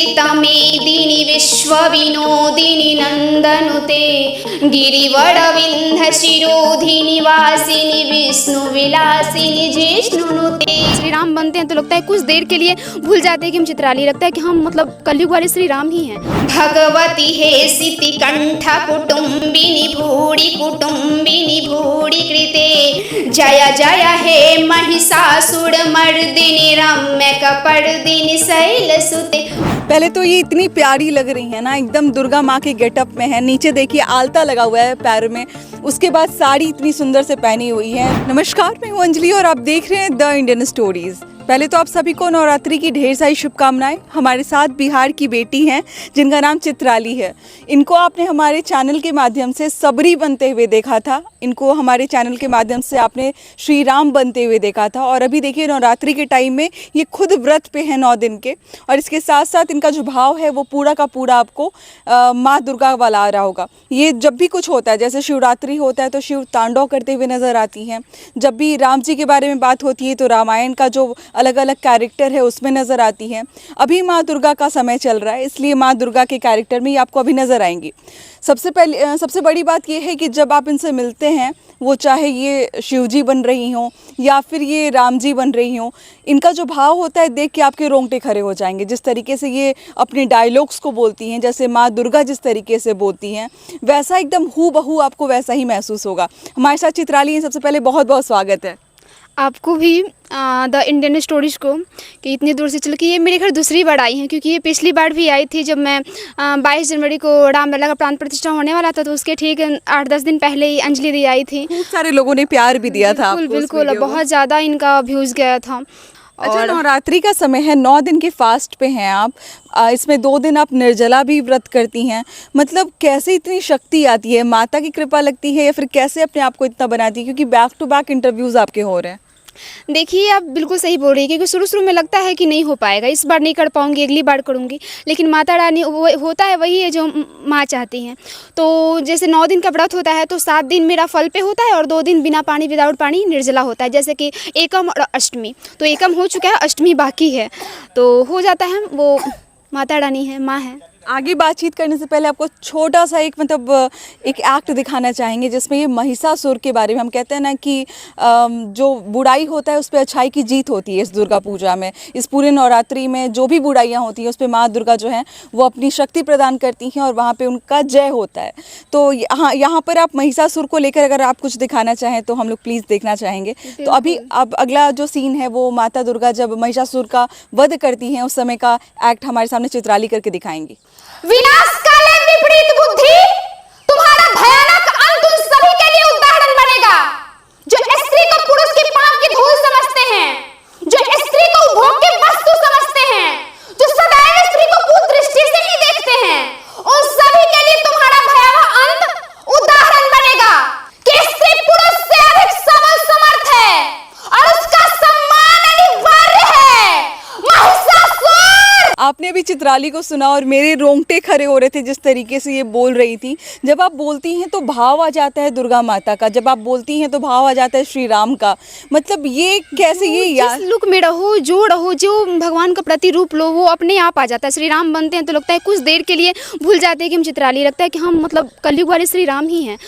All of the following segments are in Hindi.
मेदिनी विश्वविनोदिनी नन्दनुते गिरिवरविन्ध्यशिरोधिनि वासिनि विष्णुविलासिनि जिष्णुनुते। श्री राम बनते हैं तो लगता है कुछ देर के लिए भूल जाते हैं कि हम चित्राली, लगता है कि हम मतलब कलयुग वाले श्री राम ही हैं। भगवती हे सिति कंठ कुटुम्बिनी भूरि कुटुम्बिनी भूरि कृते जय जय हे महिषासुर मर्दिनी रम्य कपर्दिनी शैलसुते। पहले तो ये इतनी प्यारी लग रही है ना, एकदम दुर्गा माँ के गेटअप में है। नीचे देखिए आलता लगा हुआ है पैर में, उसके बाद साड़ी इतनी सुंदर से पहनी हुई है। नमस्कार, मैं हूँ अंजलि और आप देख रहे हैं द इंडियन स्टोरीज। पहले तो आप सभी को नवरात्रि की ढेर सारी शुभकामनाएं। हमारे साथ बिहार की बेटी हैं जिनका नाम चित्राली है। इनको आपने हमारे चैनल के माध्यम से सबरी बनते हुए देखा था, इनको हमारे चैनल के माध्यम से आपने श्री राम बनते हुए देखा था, और अभी देखिए नवरात्रि के टाइम में ये खुद व्रत पे हैं 9 दिन के, और इसके साथ साथ इनका जो भाव है वो पूरा का पूरा आपको माँ दुर्गा वाला आ रहा होगा। ये जब भी कुछ होता है, जैसे शिवरात्रि होता है तो शिव तांडव करते हुए नजर आती हैं, जब भी राम जी के बारे में बात होती है तो रामायण का जो अलग अलग कैरेक्टर है उसमें नज़र आती हैं। अभी माँ दुर्गा का समय चल रहा है, इसलिए माँ दुर्गा के कैरेक्टर में ही आपको अभी नज़र आएंगी। सबसे बड़ी बात ये है कि जब आप इनसे मिलते हैं, वो चाहे ये शिव जी बन रही हों या फिर ये राम जी बन रही हों, इनका जो भाव होता है देख के आपके रोंगटे खड़े हो जाएंगे। जिस तरीके से ये अपने डायलॉग्स को बोलती हैं, जैसे माँ दुर्गा जिस तरीके से बोलती हैं, वैसा एकदम हूबहू आपको वैसा ही महसूस होगा। हमारे साथ चित्राली हैं, सबसे पहले बहुत बहुत स्वागत है आपको भी द इंडियन स्टोरीज को, कि इतनी दूर से चल के ये मेरे घर दूसरी बार आई हैं, क्योंकि ये पिछली बार भी आई थी जब मैं 22 जनवरी को रामलला का प्राण प्रतिष्ठा होने वाला था, तो उसके ठीक 8-10 दिन पहले ही अंजलि दी आई थी। खूब सारे लोगों ने प्यार भी दिया था। बिल्कुल बहुत ज़्यादा इनका व्यूज़ गया था। अच्छा, नवरात्रि का समय है, 9 दिन के फास्ट पे हैं आप। इसमें 2 दिन आप निर्जला भी व्रत करती हैं। मतलब कैसे इतनी शक्ति आती है? माता की कृपा लगती है या फिर कैसे अपने आप को इतना बनाती है? क्योंकि बैक टू बैक इंटरव्यूज़ आपके हो रहे हैं। देखिए, आप बिल्कुल सही बोल रही है, क्योंकि शुरू में लगता है कि नहीं हो पाएगा, इस बार नहीं कर पाऊंगी, अगली बार करूंगी, लेकिन माता रानी वो होता है वही है जो माँ चाहती हैं। तो जैसे 9 दिन का व्रत होता है तो 7 दिन मेरा फल पे होता है और 2 दिन बिना पानी विदाउट पानी निर्जला होता है। जैसे कि एकम और अष्टमी, तो एकम हो चुका है, अष्टमी बाकी है, तो हो जाता है। वो माता रानी है, माँ है। आगे बातचीत करने से पहले आपको छोटा सा एक एक एक्ट दिखाना चाहेंगे जिसमें ये महिषासुर के बारे में, हम कहते हैं ना कि जो बुराई होता है उस पर अच्छाई की जीत होती है। इस दुर्गा पूजा में, इस पूरे नवरात्रि में जो भी बुराइयां होती हैं उस पर माँ दुर्गा जो हैं वो अपनी शक्ति प्रदान करती हैं और वहाँ पे उनका जय होता है। तो यहाँ पर आप महिषासुर को लेकर अगर आप कुछ दिखाना चाहें तो हम लोग प्लीज़ देखना चाहेंगे। तो अभी अब अगला जो सीन है वो माता दुर्गा जब महिषासुर का वध करती हैं उस समय का एक्ट हमारे सामने चित्राली करके दिखाएंगी। विनाशकाले विपरीत बुद्धि, तुम्हारा भयानक अंत उन सभी के लिए उदाहरण बनेगा जो स्त्री को पुरुष के पाप की धूल समझते हैं, जो स्त्री को भोग की वस्तु समझते हैं, जो सदैव स्त्री को कुछ दृष्टि से ही देखते हैं। उन सभी के लिए तुम्हारा भयावह अंत उदाहरण बनेगा कि स्त्री पुरुष से अधिक सबल समर्थ है और उसका सम्मान अनिवार्य है। महिषासुर! आपने अभी चित्राली को सुना और मेरे रोंगटे खड़े हो रहे थे जिस तरीके से ये बोल रही थी। जब आप बोलती हैं तो भाव आ जाता है दुर्गा माता का, जब आप बोलती हैं तो भाव आ जाता है श्री राम का। मतलब ये कैसे, ये जिस लुक में रहो, जो रहो, जो भगवान का प्रतिरूप लो, वो अपने आप आ जाता है। श्री राम बनते हैं तो लगता है कुछ देर के लिए भूल जाते हैं कि हम चित्राली, लगता है कि हम मतलब कलयुग वाले श्री राम ही हैं।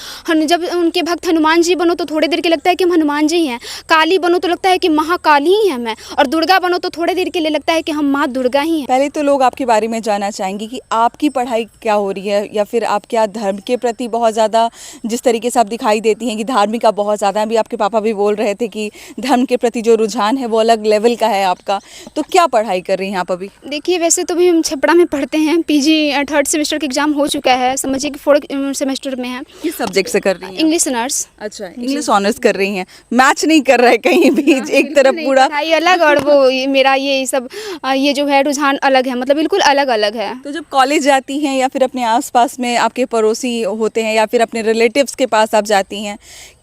जब उनके भक्त हनुमान जी बनो तो थोड़ी देर के लगता है कि हम हनुमान जी हैं। काली बनो तो लगता है कि महाकाली ही हैं मैं, और दुर्गा बनो तो थोड़ी देर के लिए लगता है कि हम माँ दुर्गा ही हैं। पहले तो लोग आपके बारे में जानना चाहेंगे कि आपकी पढ़ाई क्या हो रही है, या फिर आप क्या धर्म के प्रति बहुत ज़्यादा, जिस तरीके से आप दिखाई देती हैं कि धार्मिक आप बहुत ज़्यादा हैं। अभी आपके पापा भी बोल रहे थे कि धर्म के प्रति जो रुझान है वो अलग लेवल का है आपका। तो क्या पढ़ाई कर रही हैं आप अभी? देखिए, वैसे तो भी हम छपरा में पढ़ते हैं, पीजी 3rd सेमेस्टर का एग्जाम हो चुका है, समझिए कि 4th सेमेस्टर में है। किस सब्जेक्ट से कर रही हैं? English honours. अच्छा, इंग्लिश ऑनर्स कर रही हैं। मैच नहीं कर रहा है कहीं भी, एक तरफ पूरा पढ़ाई अलग और वो मेरा ये सब ये जो है रुझान अलग है, मतलब बिल्कुल अलग अलग है। तो जब कॉलेज जाती हैं या फिर अपने आसपास में आपके पड़ोसी होते हैं या फिर अपने रिलेटिव्स के पास आप जाती हैं,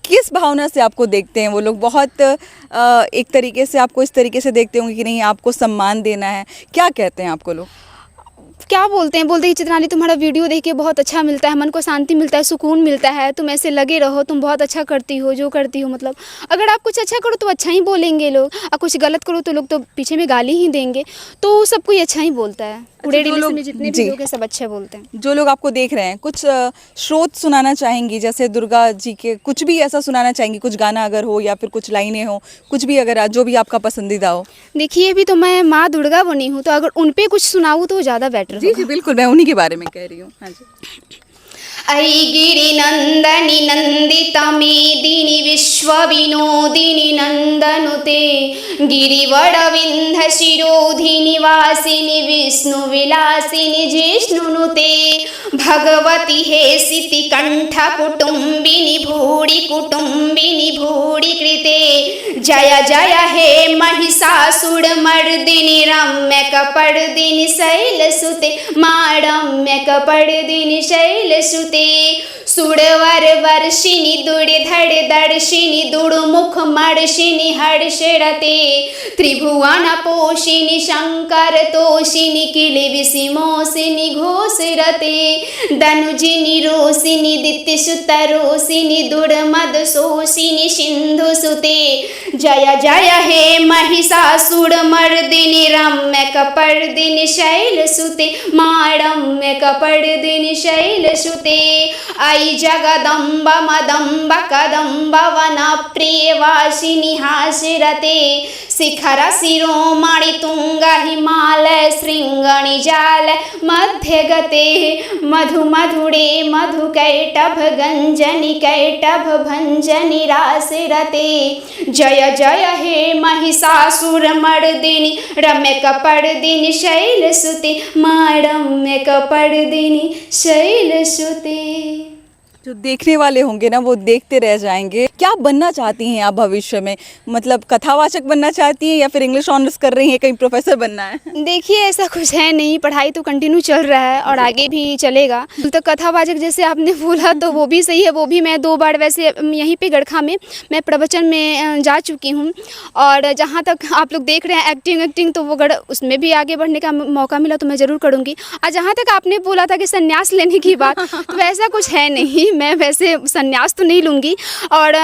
किस भावना से आपको देखते हैं वो लोग? बहुत एक तरीके से आपको इस तरीके से देखते होंगे कि नहीं आपको सम्मान देना है, क्या कहते हैं आपको लोग? क्या बोलते हैं कि चित्राली तुम्हारा वीडियो देख के बहुत अच्छा मिलता है, मन को शांति मिलता है, सुकून मिलता है, तुम ऐसे लगे रहो, तुम बहुत अच्छा करती हो, जो करती हो मतलब अगर आप कुछ अच्छा करो तो अच्छा ही बोलेंगे लोग, और कुछ गलत करो तो लोग तो पीछे में गाली ही देंगे। तो सब कोई अच्छा ही बोलता है, उड़ेड़ी में जितने भी लोग हैं सब अच्छे बोलते हैं। जो लोग आपको देख रहे हैं कुछ स्रोत सुनाना चाहेंगी, जैसे दुर्गा जी के कुछ भी ऐसा सुनाना चाहेंगी, कुछ गाना अगर हो या फिर कुछ लाइनें हो, कुछ भी अगर जो भी आपका पसंदीदा हो। देखिए अभी तो मैं माँ दुर्गा बनी हूँ, तो अगर उन पे कुछ सुनाऊँ तो ज़्यादा बेटर जी जी बिल्कुल, मैं उन्हीं के बारे में कह रही हूँ। हाँ जी। ऐ गिरिनन्दनि नन्दिता मेदिनि विश्वविनोदिनि नन्दनुते गिरिवरविन्ध्यशिरोधिनि वासिनि विष्णुविलासिनि जिष्णुनुते भगवति हेसिति कण्ठकुटुम्बिनि भूरि कुटुम्बिनि भूरि कृते जय जय हे महिषासुरमर्दिनि रम्यकपर्दिनि शैलसुते मा रम्यकपर्दिनि शैलसुते सुरवर वर्षिणि दुर्धर दर्शिनि दुर्मुख मर्षिणि हर्षरते त्रिभुवन पोषिणि शंकर तोषिणि किलिविषिमोषिणि घोषरते दनुजिनि रोषिणि दित्यसुत रोषिणि दुर्मदशोषिणि सिन्धुसुते जय जय हे महिषासुरमर्दिनि रम्यकपर्दिनि शैलसुते मा रम्यकपर्दिनि शैलसुते ऐ जगदम्ब मदम्ब कदम्ब वनप्रियवासिनि हासिरते शिखर शिरोमणि तुंग हिमालय शृंगनिजाल मध्यगते मधु मधुरे मधुकैटभ गंजनि कैटभ भंजनि रासिरते जय जय हे महिषासुरमर्दिनि रम्यकपर्दिनि शैलसुते मा रम्यकपर्दिनि शैलसुते। जो देखने वाले होंगे ना वो देखते रह जाएंगे। क्या बनना चाहती हैं आप भविष्य में, मतलब कथावाचक बनना चाहती हैं या फिर इंग्लिश ऑनर्स कर रही हैं, कहीं प्रोफेसर बनना है? देखिए ऐसा कुछ है नहीं, पढ़ाई तो कंटिन्यू चल रहा है और आगे भी चलेगा। तो कथावाचक जैसे आपने बोला तो वो भी सही है, वो भी मैं 2 बार वैसे यहीं पे गड़खा में मैं प्रवचन में जा चुकी हूँ। और जहाँ तक आप लोग देख रहे हैं एक्टिंग तो वो उसमें भी आगे बढ़ने का मौका मिला तो मैं ज़रूर करूँगी। और जहाँ तक आपने बोला था कि संन्यास लेने की बात, तो वैसा कुछ है नहीं, मैं वैसे संन्यास तो नहीं लूँगी। और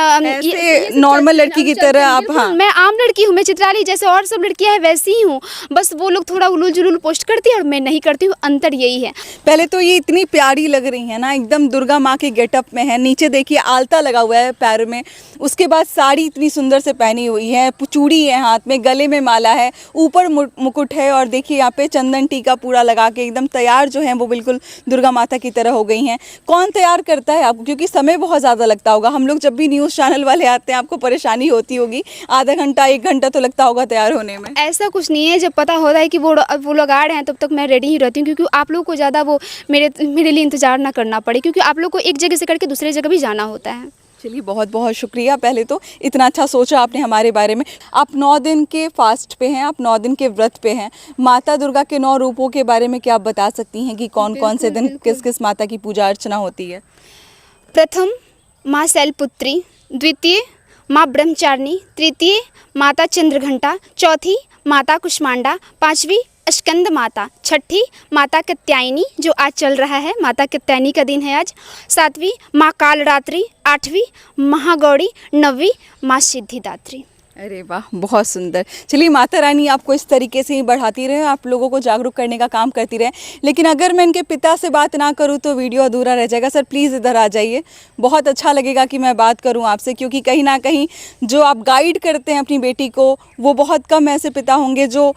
ये नॉर्मल लड़की की तरह आप, हाँ मैं आम लड़की हूँ, मैं चित्राली जैसे और सब लड़कियाँ हैं वैसी ही हूँ, बस वो लोग थोड़ा उलूल जुलूल पोस्ट करती है और मैं नहीं करती हूँ, अंतर यही है। पहले तो ये इतनी प्यारी लग रही है ना, एकदम दुर्गा माँ के गेटअप में है। नीचे देखिए आलता लगा हुआ है पैर में, उसके बाद साड़ी इतनी सुंदर से पहनी हुई है, चूड़ी है हाथ में, गले में माला है, ऊपर मुकुट है और देखिए यहाँ पे चंदन टीका पूरा लगा के एकदम तैयार जो है वो बिल्कुल दुर्गा माता की तरह हो गई हैं। कौन तैयार करता है आपको, क्योंकि समय बहुत ज़्यादा लगता होगा। हम लोग जब भी न्यूज़ चैनल वाले आते हैं आपको परेशानी होती होगी, आधा घंटा 1 घंटा तो लगता होगा तैयार होने में। ऐसा कुछ नहीं है, जब पता होता है कि वो लोग आ रहे हैं तब तक मैं रेडी ही रहती हूँ, क्योंकि आप लोग को ज़्यादा वो मेरे लिए इंतज़ार ना करना पड़े, क्योंकि आप लोग को एक जगह से करके दूसरी जगह भी जाना होता है। चलिए बहुत बहुत शुक्रिया, पहले तो इतना अच्छा सोचा आपने हमारे बारे में। आप 9 दिन के फास्ट पे हैं, आप 9 दिन के व्रत पे हैं। माता दुर्गा के 9 रूपों के बारे में क्या आप बता सकती हैं कि कौन कौन से दिन किस किस माता की पूजा अर्चना होती है? प्रथम माँ शैलपुत्री, द्वितीय माँ ब्रह्मचारिणी, तृतीय माता चंद्रघंटा, चौथी माता कुष्मांडा, 5वीं स्कंद माता, 6ठी माता कात्यायनी जो आज चल रहा है, माता कात्यायनी का दिन है आज, 7वीं माँ कालरात्रि, 8वीं महागौरी, 9वीं माँ सिद्धिदात्री। अरे वाह, बहुत सुंदर। चलिए माता रानी आपको इस तरीके से ही बढ़ाती रहे, आप लोगों को जागरूक करने का काम करती रहे। लेकिन अगर मैं इनके पिता से बात ना करूं तो वीडियो अधूरा रह जाएगा। सर प्लीज़ इधर आ जाइए, बहुत अच्छा लगेगा कि मैं बात करूं आपसे, क्योंकि कहीं ना कहीं जो आप गाइड करते हैं अपनी बेटी को, वो बहुत कम ऐसे पिता होंगे जो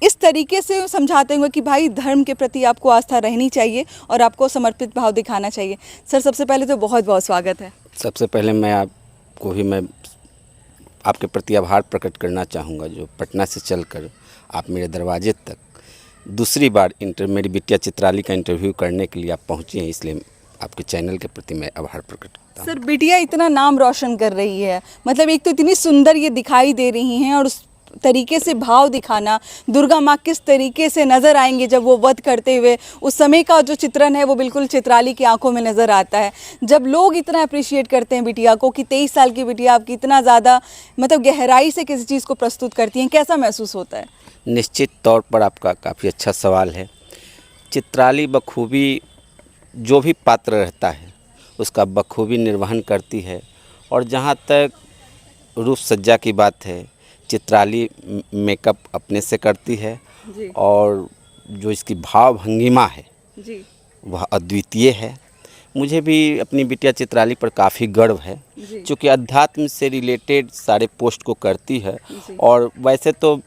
इस तरीके से समझाते होंगे कि भाई धर्म के प्रति आपको आस्था रहनी चाहिए और आपको समर्पित भाव दिखाना चाहिए। सर सबसे पहले तो बहुत बहुत स्वागत है। सबसे पहले मैं आपके प्रति आभार प्रकट करना चाहूँगा, जो पटना से चलकर आप मेरे दरवाजे तक दूसरी बार मेरी बिटिया चित्राली का इंटरव्यू करने के लिए आप पहुँचे हैं, इसलिए आपके चैनल के प्रति मैं आभार प्रकट करता हूँ। सर बिटिया इतना नाम रोशन कर रही है, मतलब एक तो इतनी सुंदर ये दिखाई दे रही हैं और उस तरीके से भाव दिखाना, दुर्गा माँ किस तरीके से नज़र आएंगे जब वो वध करते हुए, उस समय का जो चित्रण है वो बिल्कुल चित्राली की आंखों में नज़र आता है। जब लोग इतना अप्रिशिएट करते हैं बिटिया को कि 23 साल की बिटिया आपकी इतना ज़्यादा मतलब गहराई से किसी चीज़ को प्रस्तुत करती हैं, कैसा महसूस होता है? निश्चित तौर पर आपका काफ़ी अच्छा सवाल है। चित्राली बखूबी जो भी पात्र रहता है उसका बखूबी निर्वहन करती है। और जहाँ तक रूप सज्जा की बात है, चित्राली मेकअप अपने से करती है जी और जो इसकी भाव भंगिमा है जी वह अद्वितीय है। मुझे भी अपनी बिटिया चित्राली पर काफ़ी गर्व है, जी क्योंकि अध्यात्म से रिलेटेड सारे पोस्ट को करती है। जी। और वैसे तो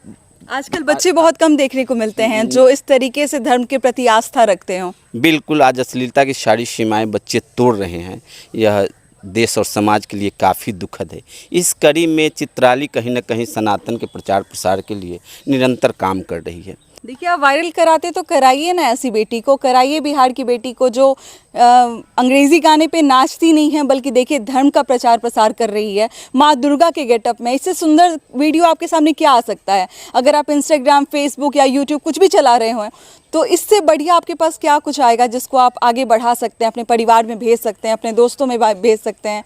आजकल बच्चे बहुत कम देखने को मिलते हैं जो इस तरीके से धर्म के प्रति आस्था रखते हो। बिल्कुल आज अश्लीलता की सारी सीमाएं बच्चे तोड़ रहे हैं। यह देश और समाज के लिए काफ़ी दुखद है। इस कड़ी में चित्राली कहीं ना कहीं सनातन के प्रचार प्रसार के लिए निरंतर काम कर रही है। देखिए, आप वायरल कराते तो कराइए ना, ऐसी बेटी को कराइए, बिहार की बेटी को जो अंग्रेजी गाने पे नाचती नहीं है बल्कि देखिए धर्म का प्रचार प्रसार कर रही है माँ दुर्गा के गेटअप में। इससे सुंदर वीडियो आपके सामने क्या आ सकता है? अगर आप इंस्टाग्राम, फेसबुक या यूट्यूब कुछ भी चला रहे हो तो इससे बढ़िया आपके पास क्या कुछ आएगा जिसको आप आगे बढ़ा सकते हैं, अपने परिवार में भेज सकते हैं, अपने दोस्तों में भेज सकते हैं,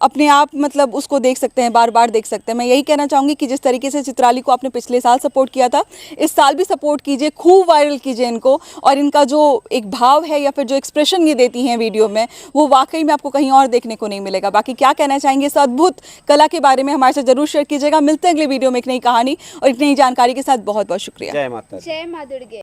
अपने आप मतलब उसको देख सकते हैं, बार बार देख सकते हैं। मैं यही कहना चाहूँगी कि जिस तरीके से चित्राली को आपने पिछले साल सपोर्ट किया था, इस साल भी सपोर्ट कीजिए, खूब वायरल कीजिए इनको। और इनका जो एक भाव है या फिर जो एक्सप्रेशन ये देती हैं वीडियो में, वो वाकई में आपको कहीं और देखने को नहीं मिलेगा। बाकी क्या कहना चाहेंगे इस अद्भुत कला के बारे में हमारे साथ जरूर शेयर कीजिएगा। मिलते हैं अगले वीडियो में एक नई कहानी और एक नई जानकारी के साथ। बहुत बहुत शुक्रिया। जय माता दी। जय माँ दुर्गे।